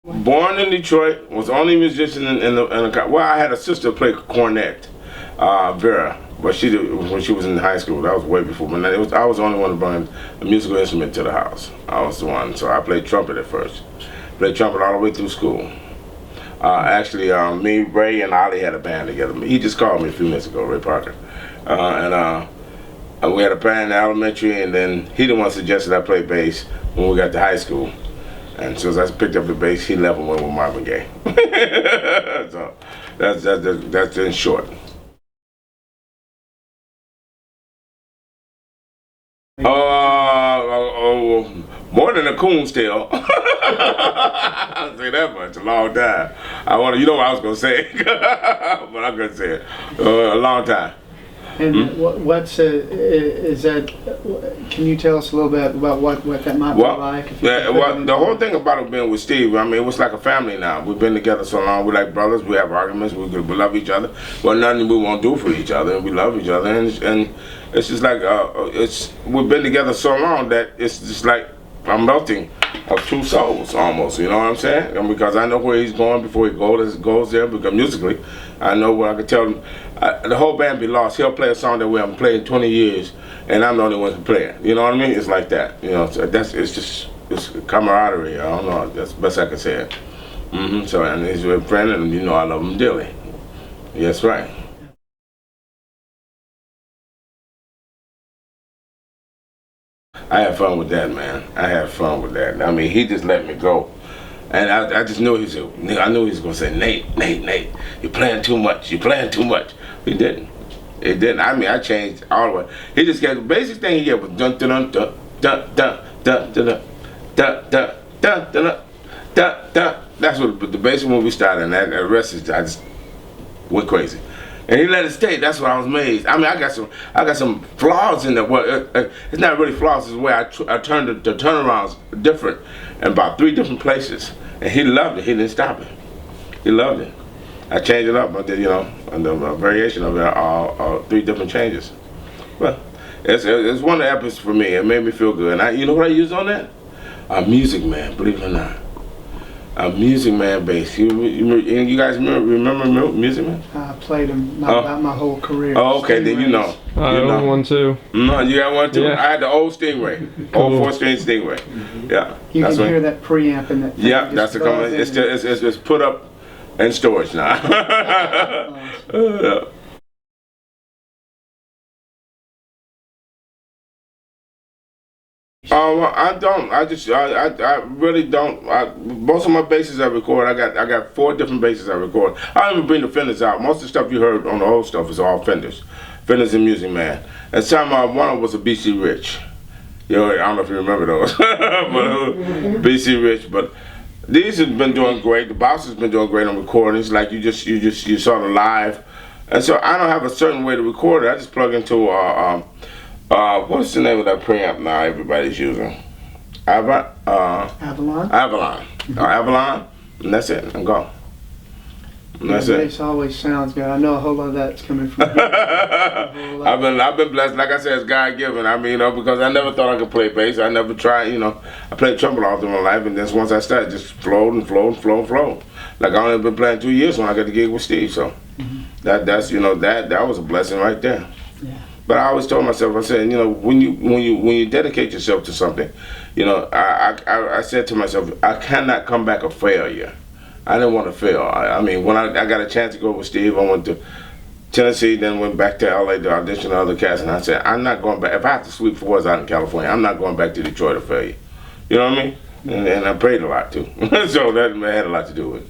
Born in Detroit, was the only musician in the well, I had a sister play cornet, Vera, but she did when she was in high school. That was way before. But I was the only one to bring a musical instrument to the house. I was the one, so I played trumpet at first. Played trumpet all the way through school. Actually, me, Ray, and Ollie had a band together. He just called me a few minutes ago, Ray Parker, and we had a band in elementary, and then he the one suggested I play bass when we got to high school. And so as I picked up the bass, he left and went with Marvin Gaye. So that's in short. More than a coon's tail. I'll say that much. A long time. You know what I was gonna say, but I couldn't say it. A long time. And is that? Can you tell us a little bit about what that might be like? The whole thing about it being with Steve, I mean, it was like a family now. We've been together so long. We're like brothers. We have arguments. We love each other. Well, nothing we won't do for each other, and we love each other. And it's just like we've been together so long that it's just like a melting of two souls almost. You know what I'm saying? And because I know where he's going before he goes there. Because musically, I know what I can tell him. The whole band be lost. He'll play a song that we haven't played in 20 years, and I'm the only one who play it. You know what I mean? It's like that. You know, so it's camaraderie. I don't know. That's the best I can say it. So, and he's a friend, and you know I love him dearly. Yes, right. I had fun with that, man. I had fun with that. I mean, he just let me go. And I just knew I knew he was going to say, Nate, you're playing too much. You're playing too much. He didn't. It didn't. I mean, I changed all the way. He just got the basic thing he gave was dun dun dun dun dun dun dun dun dun dun dun dun dun dun. That's what the basic when we started, and the rest is I just went crazy. And he let it stay. That's what I was amazed. I mean, I got some flaws in there. Well, it's not really flaws. It's the way I turned the turnarounds different in about 3 different places. And he loved it. He didn't stop it. He loved it. I changed it up. I did, and the variation of it, 3 different changes. Well, it's one of the epics for me. It made me feel good. And you know what I used on that? A Music Man, believe it or not. A Music Man bass. You guys remember Music Man? I played him about my whole career. Oh, okay, then you know. I own one too. No, you got one too? Yeah. I had the old Stingray. Cool. Old 4-string Stingray. Yeah. You can hear that preamp in that thing. Yeah, that's the coming. It's put up in storage now. Yeah. I don't. I really don't. Most of my basses I record. I got 4 different basses I record. I don't even bring the Fenders out. Most of the stuff you heard on the old stuff is all Fenders. Fenders and Music Man. And one of them was a BC Rich. I don't know if you remember those. But BC Rich. But these have been doing great. The Boss has been doing great on recordings. Like you saw the live. And so I don't have a certain way to record it. I just plug into what's the name of that preamp now everybody's using? Avalon. Avalon. Avalon. And that's it. I'm gone. And that's it. Bass always sounds good. I know a whole lot of that's coming from you. I've been blessed. Like I said, it's God given. I mean, because I never thought I could play bass. I never tried. I played trumpet all through my life, and then once I started, just flowed. Like I only been playing 2 years when I got the gig with Steve. So that was a blessing right there. Yeah. But I always told myself, I said, when you dedicate yourself to something, I said to myself, I cannot come back a failure. I didn't want to fail. I mean, when I got a chance to go with Steve, I went to Tennessee, then went back to LA to audition other cats, and I said, I'm not going back. If I have to sweep floors out in California, I'm not going back to Detroit to fail you. You know what I mean? And I prayed a lot too. So that had a lot to do with it.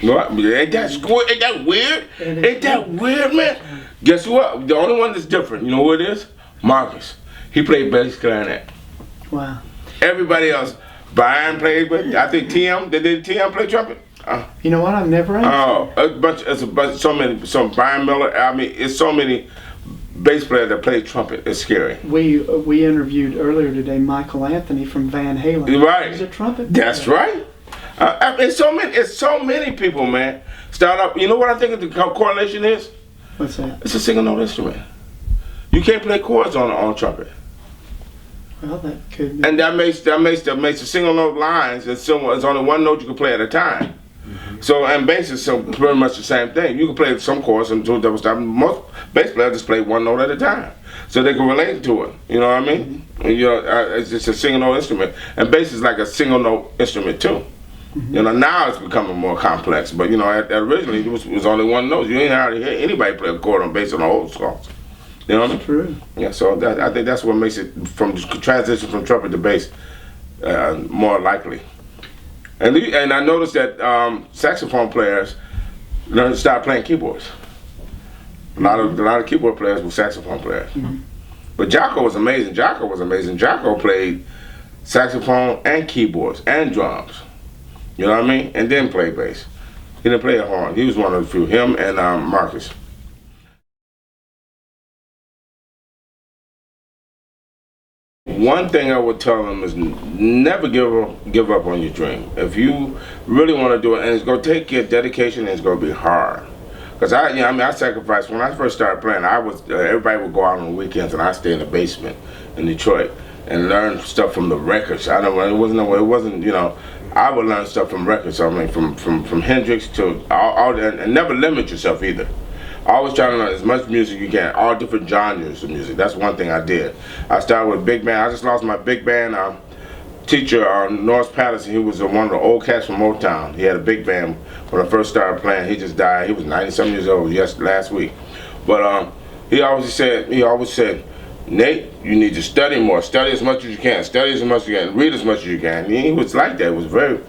What? Ain't that weird? Ain't that weird, man? Guess what? The only one that's different, you know who it is? Marcus. He played bass clarinet. Wow. Everybody else, Brian played, but I think did TM play trumpet? You know what? I've never asked. It's a bunch, some Brian Miller. I mean, it's so many bass players that play trumpet. It's scary. We interviewed earlier today Michael Anthony from Van Halen. Right. He's a trumpet player. That's right. It's so many people, man. Start up. You know what I think the correlation is? What's that? It's a single note instrument. You can't play chords on trumpet. Well, that could be. And that makes the single note lines. It's only one note you can play at a time. So and bass is pretty much the same thing. You can play some chords and two double stop. Most bass players just play one note at a time, so they can relate to it. You know what I mean? And, you know, it's just a single note instrument, and bass is like a single note instrument too. You know, now it's becoming more complex, but you know, originally it was only one note. You ain't hardly hear anybody play a chord on bass on the old songs. You know what I mean? True. Yeah, so I think that's what makes it from transition from trumpet to bass more likely. And I noticed that saxophone players start playing keyboards. A lot of keyboard players were saxophone players. But Jocko was amazing. Jocko played saxophone and keyboards and drums. You know what I mean? And then played bass. He didn't play a horn. He was one of the few. Him and Marcus. One thing I would tell them is never give up on your dream. If you really want to do it, and it's going to take your dedication, and it's going to be hard. Because I sacrificed. When I first started playing, everybody would go out on the weekends, and I stay in the basement in Detroit and learn stuff from the records. I wasn't. You know, I would learn stuff from records. I mean, from Hendrix to all and never limit yourself either. Always trying to learn as much music you can, all different genres of music. That's one thing I did. I started with big band. I just lost my big band teacher, Norris Patterson. He was one of the old cats from Motown. He had a big band when I first started playing. He just died. He was 90-something years old last week. But he always said, Nate, you need to study more. Study as much as you can. Study as much as you can. Read as much as you can. He was like that. It was very,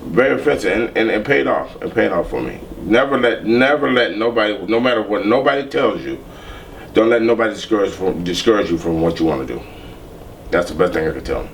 very offensive, and it paid off. It paid off for me. Never let nobody, no matter what nobody tells you, don't let nobody discourage you from what you want to do. That's the best thing I could tell them.